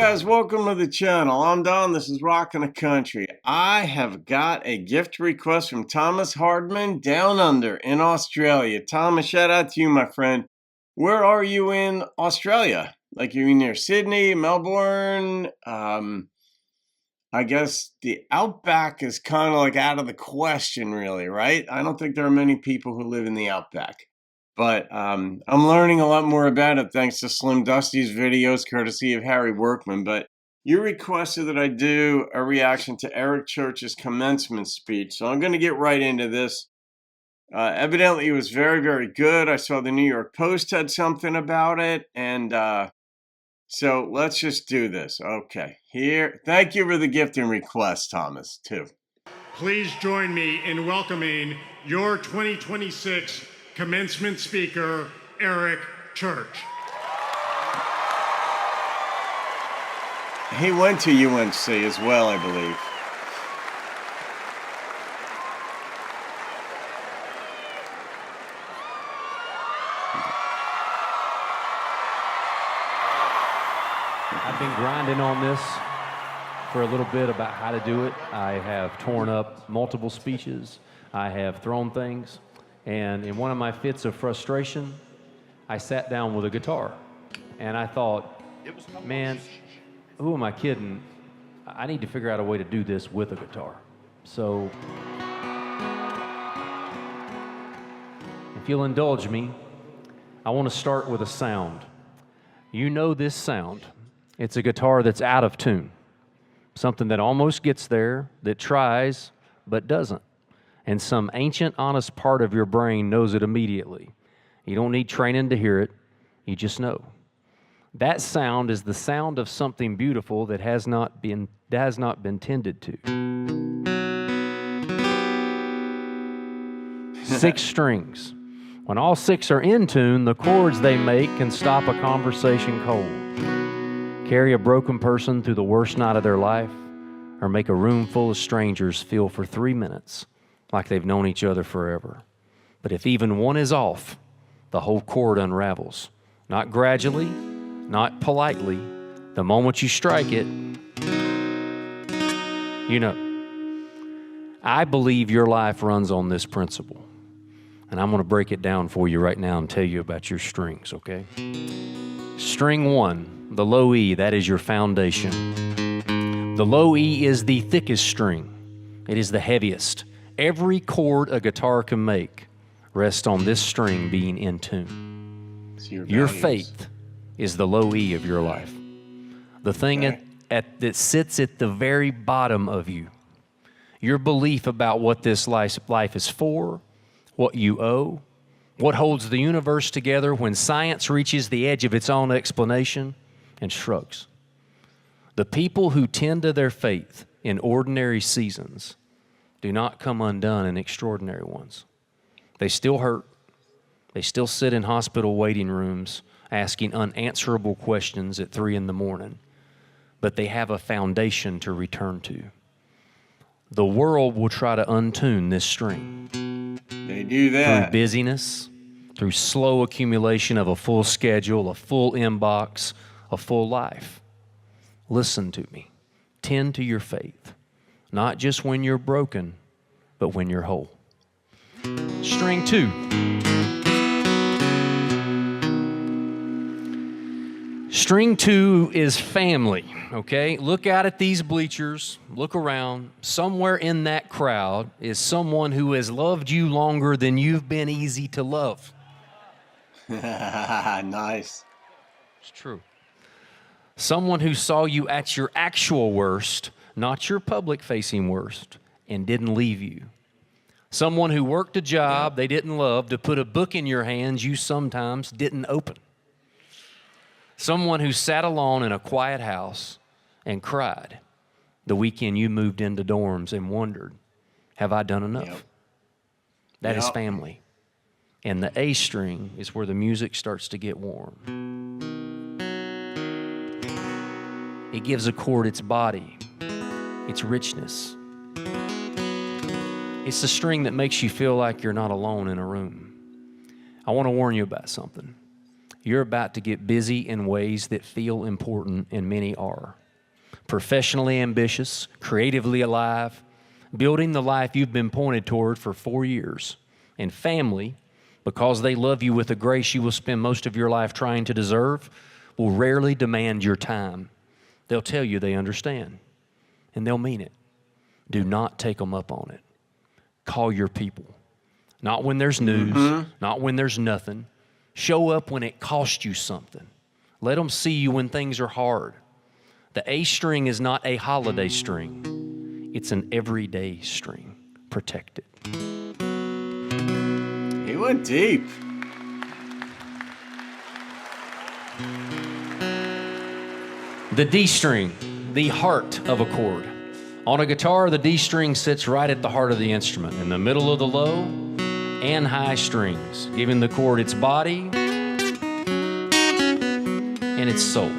guys, welcome to the channel. I'm Don, this is Rockin' the Country. I have got a gift request from Thomas Hardman down under in Australia. Thomas, shout out to you, my friend. Where are you in Australia? Like, you're near Sydney, Melbourne? I guess the outback is kind of like out of the question, really, right? I don't think there are many people who live in the outback. But I'm learning a lot more about it thanks to Slim Dusty's videos, courtesy of Harry Workman. But you requested that I do a reaction to Eric Church's commencement speech. So I'm going to get right into this. Evidently, it was very, very good. I saw the New York Post had something about it. And so let's just do this. Okay, here. Thank you for the gift and request, Thomas, too. Please join me in welcoming your 2026 commencement speaker, Eric Church. He went to UNC as well, I believe. I've been grinding on this for a little bit about how to do it. I have torn up multiple speeches. I have thrown things. And in one of my fits of frustration, I sat down with a guitar. And I thought, man, who am I kidding? I need to figure out a way to do this with a guitar. So if you'll indulge me, I want to start with a sound. You know this sound. It's a guitar that's out of tune. Something that almost gets there, that tries, but doesn't. And some ancient, honest part of your brain knows it immediately. You don't need training to hear it. You just know. That sound is the sound of something beautiful that has not been tended to. 6 strings. When all 6 are in tune, the chords they make can stop a conversation cold, carry a broken person through the worst night of their life, or make a room full of strangers feel for 3 minutes like they've known each other forever. But if even one is off, the whole chord unravels. Not gradually, not politely. The moment you strike it, you know. I believe your life runs on this principle. And I'm going to break it down for you right now and tell you about your strings, okay? String 1, the low E, that is your foundation. The low E is the thickest string. It is the heaviest. Every chord a guitar can make rests on this string being in tune. Your faith is the low E of your life. The thing that sits at the very bottom of you. Your belief about what this life is for, what you owe, what holds the universe together when science reaches the edge of its own explanation and shrugs. The people who tend to their faith in ordinary seasons do not come undone in extraordinary ones. They still hurt. They still sit in hospital waiting rooms asking unanswerable questions at 3 a.m, but they have a foundation to return to. The world will try to untune this string. They do that. Through busyness, through slow accumulation of a full schedule, a full inbox, a full life. Listen to me. Tend to your faith. Not just when you're broken, but when you're whole. String 2. String 2 is family, okay? Look out at these bleachers. Look around. Somewhere in that crowd is someone who has loved you longer than you've been easy to love. Nice. It's true. Someone who saw you at your actual worst, not your public-facing worst, and didn't leave you. Someone who worked a job they didn't love to put a book in your hands you sometimes didn't open. Someone who sat alone in a quiet house and cried the weekend you moved into dorms and wondered, have I done enough? Yep. That is family. And the A string is where the music starts to get warm. It gives a chord its body, its richness. It's the string that makes you feel like you're not alone in a room. I want to warn you about something. You're about to get busy in ways that feel important, and many are. Professionally ambitious, creatively alive, building the life you've been pointed toward for 4 years. And family, because they love you with a grace you will spend most of your life trying to deserve, will rarely demand your time. They'll tell you they understand, and they'll mean it. Do not take them up on it. Call your people. Not when there's news, not when there's nothing. Show up when it costs you something. Let them see you when things are hard. The A string is not a holiday string. It's an everyday string. Protect it. He went deep. The D string, the heart of a chord. On a guitar, the D string sits right at the heart of the instrument, in the middle of the low and high strings, giving the chord its body and its soul.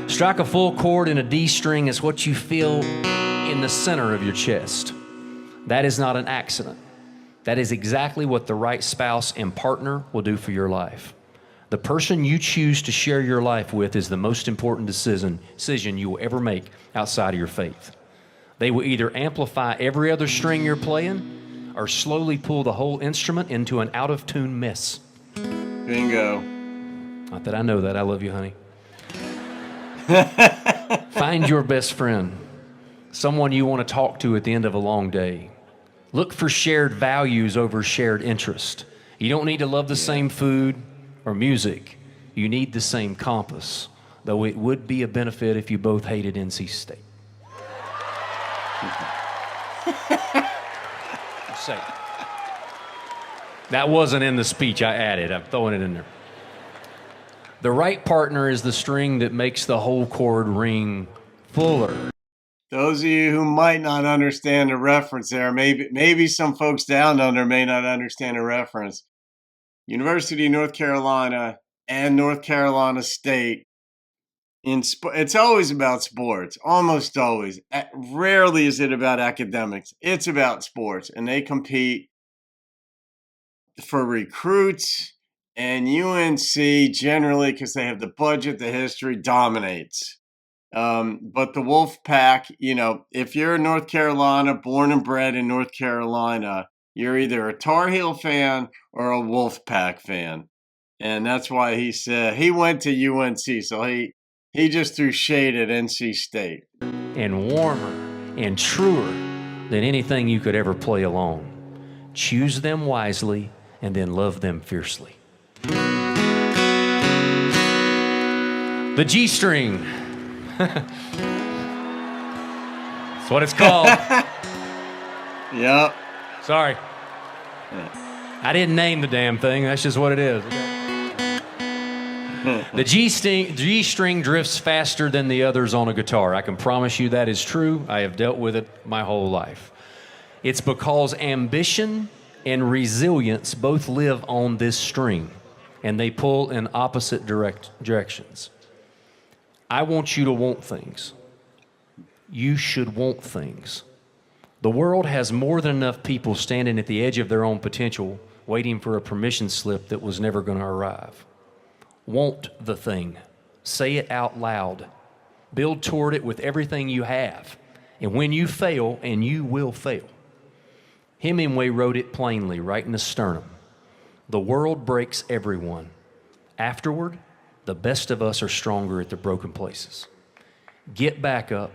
Strike a full chord in a D string is what you feel in the center of your chest. That is not an accident. That is exactly what the right spouse and partner will do for your life. The person you choose to share your life with is the most important decision you will ever make outside of your faith. They will either amplify every other string you're playing or slowly pull the whole instrument into an out-of-tune mess. Bingo. Not that I know that. I love you, honey. Find your best friend, someone you want to talk to at the end of a long day. Look for shared values over shared interest. You don't need to love the same food or music. You need the same compass, though it would be a benefit if you both hated NC State. Say it. That wasn't in the speech. I added. I'm throwing it in there. The right partner is the string that makes the whole chord ring fuller. Those of you who might not understand the reference there, maybe some folks down under may not understand the reference. University of North Carolina and North Carolina State, it's always about sports, almost always. Rarely is it about academics. It's about sports, and they compete for recruits, and UNC generally, because they have the budget, the history, dominates. But the Wolf Pack, if you're in North Carolina, born and bred in North Carolina, you're either a Tar Heel fan or a Wolf Pack fan. And that's why he said he went to UNC. So he just threw shade at NC State. And warmer and truer than anything you could ever play alone. Choose them wisely and then love them fiercely. The G string. That's what it's called. Yep. Sorry. I didn't name the damn thing. That's just what it is. The G string drifts faster than the others on a guitar. I can promise you that is true. I have dealt with it my whole life. It's because ambition and resilience both live on this string, and they pull in opposite directions. I want you to want things. You should want things. The world has more than enough people standing at the edge of their own potential, waiting for a permission slip that was never going to arrive. Want the thing. Say it out loud. Build toward it with everything you have. And when you fail, and you will fail. Hemingway wrote it plainly, right in the sternum. The world breaks everyone. Afterward, the best of us are stronger at the broken places. Get back up,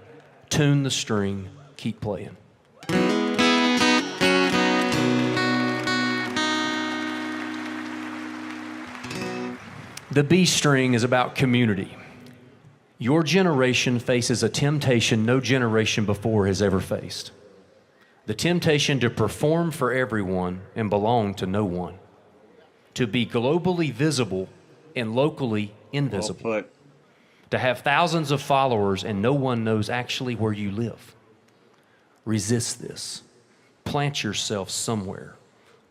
tune the string, keep playing. The B string is about community. Your generation faces a temptation no generation before has ever faced. The temptation to perform for everyone and belong to no one. To be globally visible and locally invisible. Well put. To have thousands of followers and no one knows actually where you live. Resist this. Plant yourself somewhere.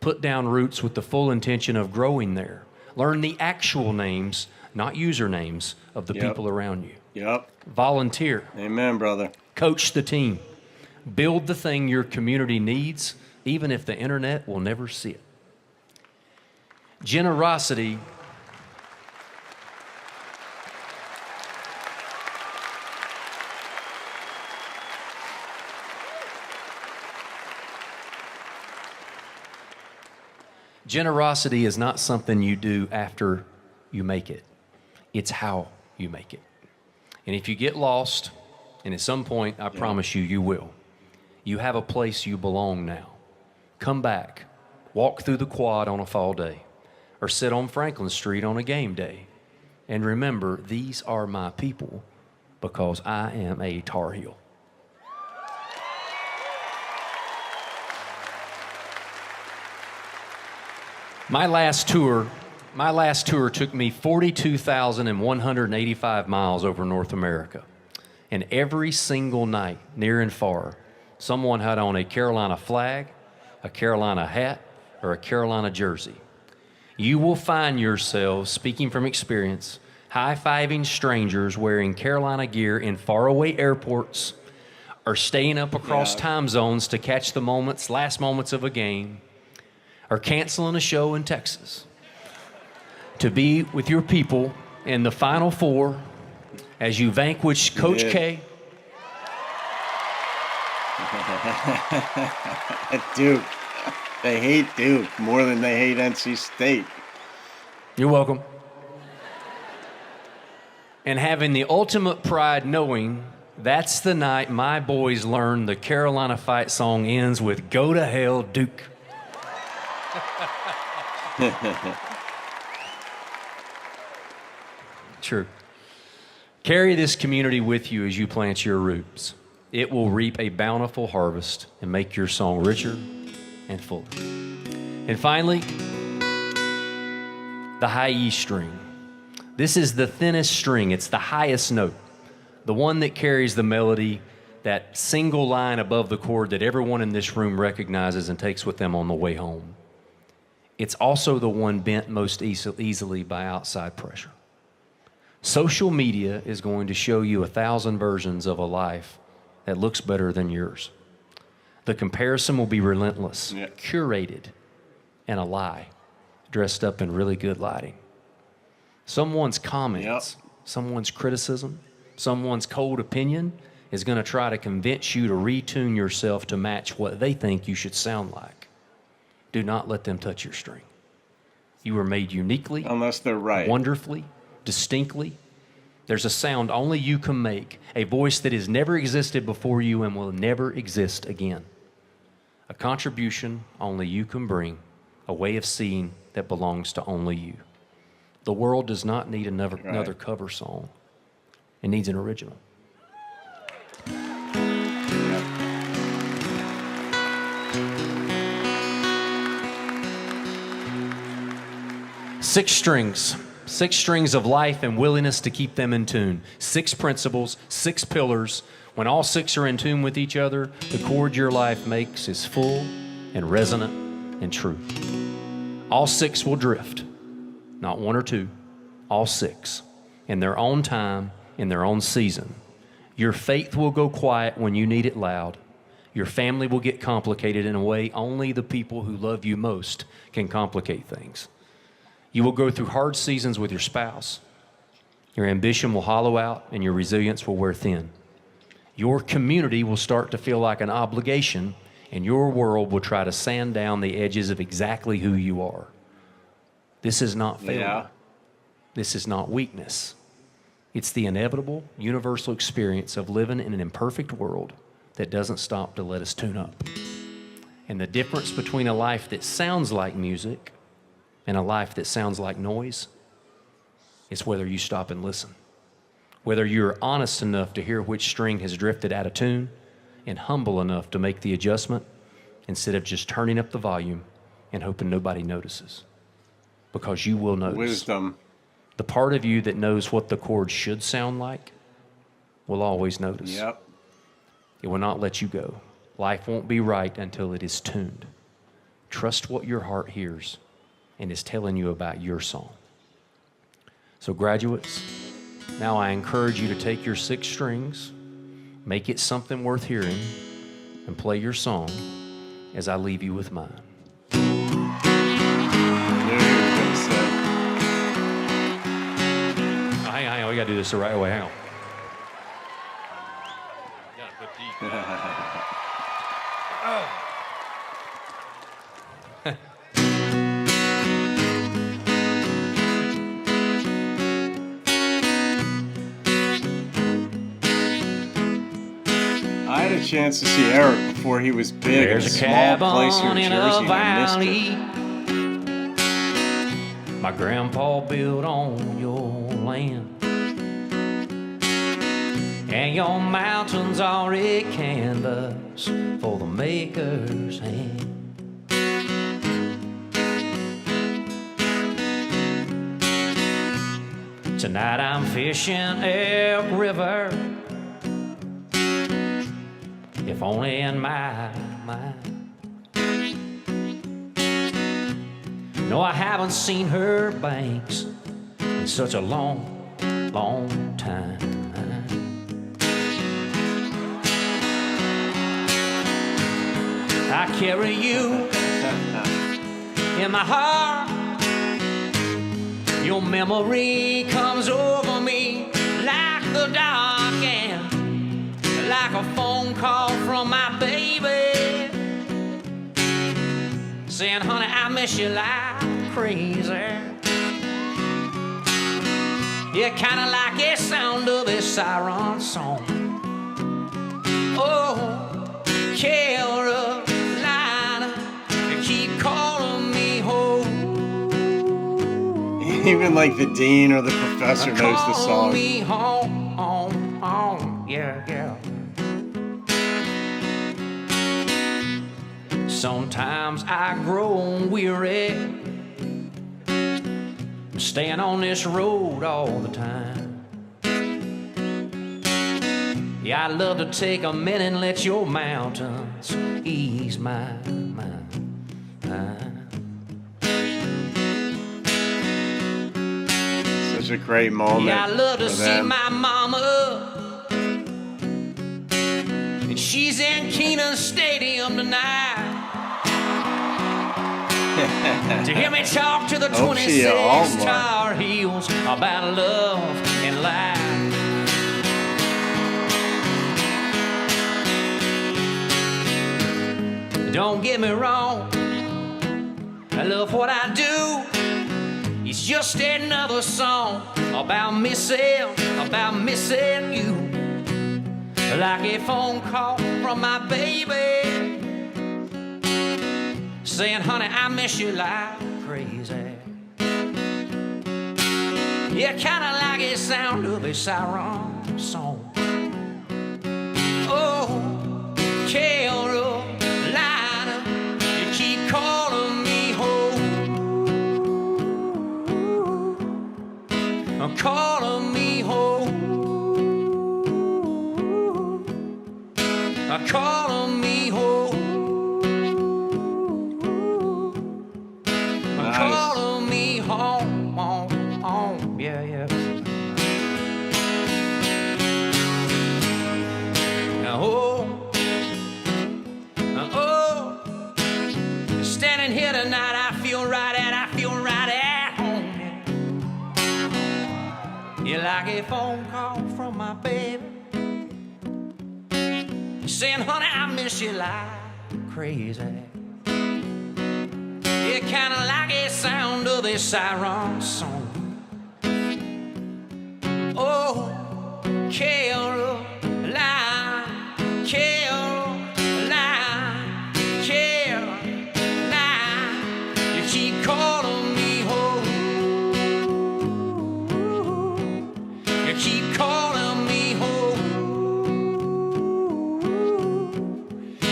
Put down roots with the full intention of growing there. Learn the actual names, not usernames, of the people around you. Yep. Volunteer. Amen, brother. Coach the team. Build the thing your community needs, even if the internet will never see it. Generosity Generosity is not something you do after you make it. It's how you make it. And if you get lost, and at some point, I promise you, you will, you have a place you belong now. Come back, walk through the quad on a fall day, or sit on Franklin Street on a game day. And remember, these are my people because I am a Tar Heel. My last tour took me 42,185 miles over North America. And every single night, near and far, someone had on a Carolina flag, a Carolina hat, or a Carolina jersey. You will find yourselves, speaking from experience, high-fiving strangers wearing Carolina gear in faraway airports, or staying up across time zones to catch the last moments of a game, or canceling a show in Texas to be with your people in the Final Four as you vanquish Coach K. Duke. They hate Duke more than they hate NC State. You're welcome. And having the ultimate pride knowing that's the night my boys learn the Carolina fight song ends with "Go to hell, Duke." True. Carry this community with you as you plant your roots. It will reap a bountiful harvest and make your song richer and fuller. And finally, the high E string. This is the thinnest string. It's the highest note, the one that carries the melody, that single line above the chord that everyone in this room recognizes and takes with them on the way home. It's also the one bent most easily by outside pressure. Social media is going to show you 1,000 versions of a life that looks better than yours. The comparison will be relentless, curated, and a lie, dressed up in really good lighting. Someone's comments, someone's criticism, someone's cold opinion is going to try to convince you to retune yourself to match what they think you should sound like. Do not let them touch your string. You were made uniquely, unless they're right, wonderfully, distinctly. There's a sound only you can make, a voice that has never existed before you and will never exist again. A contribution only you can bring, a way of seeing that belongs to only you. The world does not need another cover song. It needs an original. Six strings of life and willingness to keep them in tune. 6 principles, 6 pillars. When all 6 are in tune with each other, the chord your life makes is full and resonant and true. All 6 will drift, not 1 or 2, all 6, in their own time, in their own season. Your faith will go quiet when you need it loud. Your family will get complicated in a way only the people who love you most can complicate things. You will go through hard seasons with your spouse. Your ambition will hollow out and your resilience will wear thin. Your community will start to feel like an obligation and your world will try to sand down the edges of exactly who you are. This is not failure. This is not weakness. It's the inevitable, universal experience of living in an imperfect world that doesn't stop to let us tune up. And the difference between a life that sounds like music and a life that sounds like noise is whether you stop and listen. Whether you're honest enough to hear which string has drifted out of tune and humble enough to make the adjustment instead of just turning up the volume and hoping nobody notices. Because you will notice. Wisdom. The part of you that knows what the chord should sound like will always notice. Yep. It will not let you go. Life won't be right until it is tuned. Trust what your heart hears and is telling you about your song. So graduates, now I encourage you to take your 6 strings, make it something worth hearing, and play your song as I leave you with mine. Hang on, we gotta do this the right way. Hang on. Gotta put these. a chance to see Eric before he was big in a small place here in Jersey, and I missed it. My grandpa built on your land, and your mountains are a canvas for the maker's hand. Tonight I'm fishing Elk River, if only in my mind. No, I haven't seen her banks in such a long, long time. I carry you in my heart. Your memory comes over me like the dark and like a phone call from my baby, saying, honey, I miss you like crazy. Yeah, kinda like the sound of a siren song. Oh, Carolina, you keep calling me home. Even like the dean or the professor knows the song. Me home, home, home. Yeah, yeah. Sometimes I grow weary, I'm staying on this road all the time. Yeah, I'd love to take a minute and let your mountains ease my mind. Such a great moment. Yeah, I love to see my mama, and she's in Keenan Stadium tonight. To hear me talk to the 26 Tar Heels about love and life. Don't get me wrong, I love what I do. It's just another song about missing you. Like a phone call from my baby, saying, honey, I miss you like crazy. Yeah, kinda like the sound of a siren song. Oh, Carolina, you keep calling me home. Calling me home. Calling me home. Nice. Calling me home, home, home. Yeah, yeah. Oh, standing here tonight, I feel right at home. You like a phone call from my baby, saying, honey, I miss you like crazy. Yeah, kinda like the sound of a siren song. Oh, Carolina, Carolina, Carolina, you keep calling me home. You keep calling me home.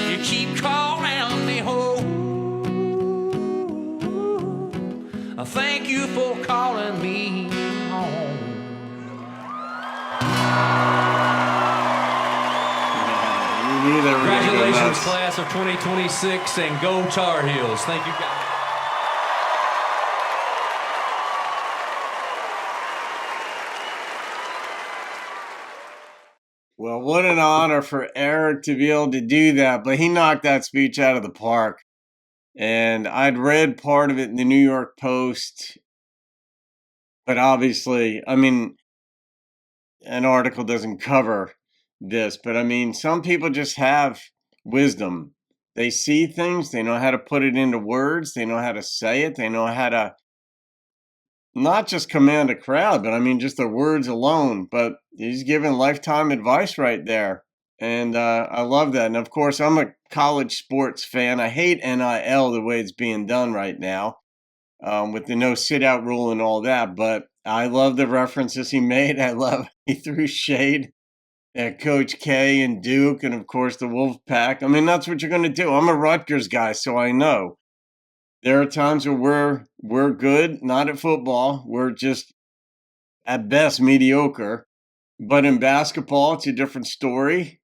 You keep calling me home. Thank you for calling me home. Congratulations, class of 2026, and go Tar Heels. Thank you, guys. Well, what an honor for Eric to be able to do that, but he knocked that speech out of the park. And I'd read part of it in the New York Post, but obviously, I mean, an article doesn't cover this, but I mean, some people just have wisdom. They see things, they know how to put it into words, they know how to say it, they know how to not just command a crowd, but I mean, just the words alone. But he's giving lifetime advice right there. And I love that. And of course, I'm a college sports fan. I hate NIL the way it's being done right now, with the no sit out rule and all that. But I love the references he made. I love he threw shade at Coach K and Duke, and of course the Wolf Pack. I mean, that's what you're going to do. I'm a Rutgers guy, so I know there are times where we're good, not at football. We're just at best mediocre. But in basketball, it's a different story.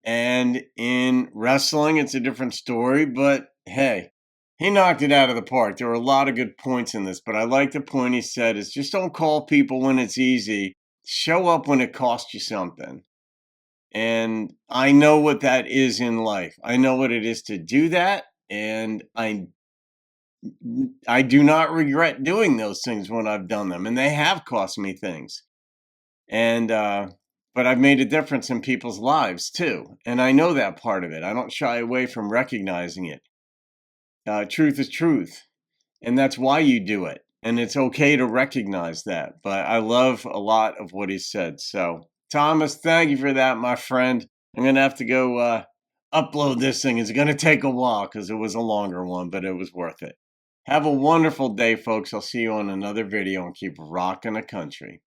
And in wrestling, it's a different story. But hey, he knocked it out of the park. There were a lot of good points in this, but I like the point he said is just don't call people when it's easy. Show up when it costs you something. And I know what that is in life. I know what it is to do that. And I do not regret doing those things when I've done them. And they have cost me things. And but I've made a difference in people's lives too. And I know that part of it. I don't shy away from recognizing it. Truth is truth. And that's why you do it. And it's okay to recognize that. But I love a lot of what he said. So, Thomas, thank you for that, my friend. I'm going to have to go upload this thing. It's going to take a while because it was a longer one, but it was worth it. Have a wonderful day, folks. I'll see you on another video and keep rocking the country.